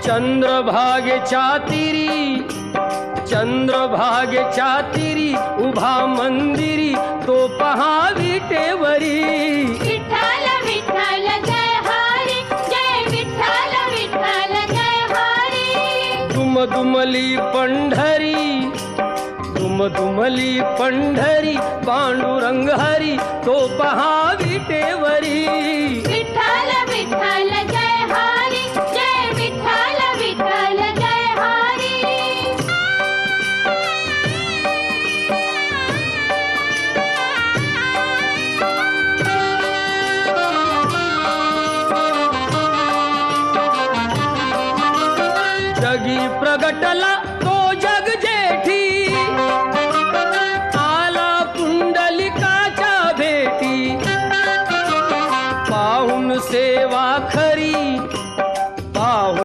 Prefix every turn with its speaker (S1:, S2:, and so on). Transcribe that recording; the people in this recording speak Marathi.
S1: चंद्रभागेच्या तिरी, चंद्रभागेच्या तिरी उभा मंदिरी तो पहा विटेवरी.
S2: विठ्ठल विठ्ठल जय हरी, जय विठ्ठल विठ्ठल जय हरी.
S1: दुमदुमली पंढरी, दुमदुमली पंढरी पांडुरंग हरी तो पहा विटेवरी.
S2: विठ्ठल विठ्ठल जय हरी, जय विठ्ठल विठ्ठल जय हरी.
S1: जगी प्रगटला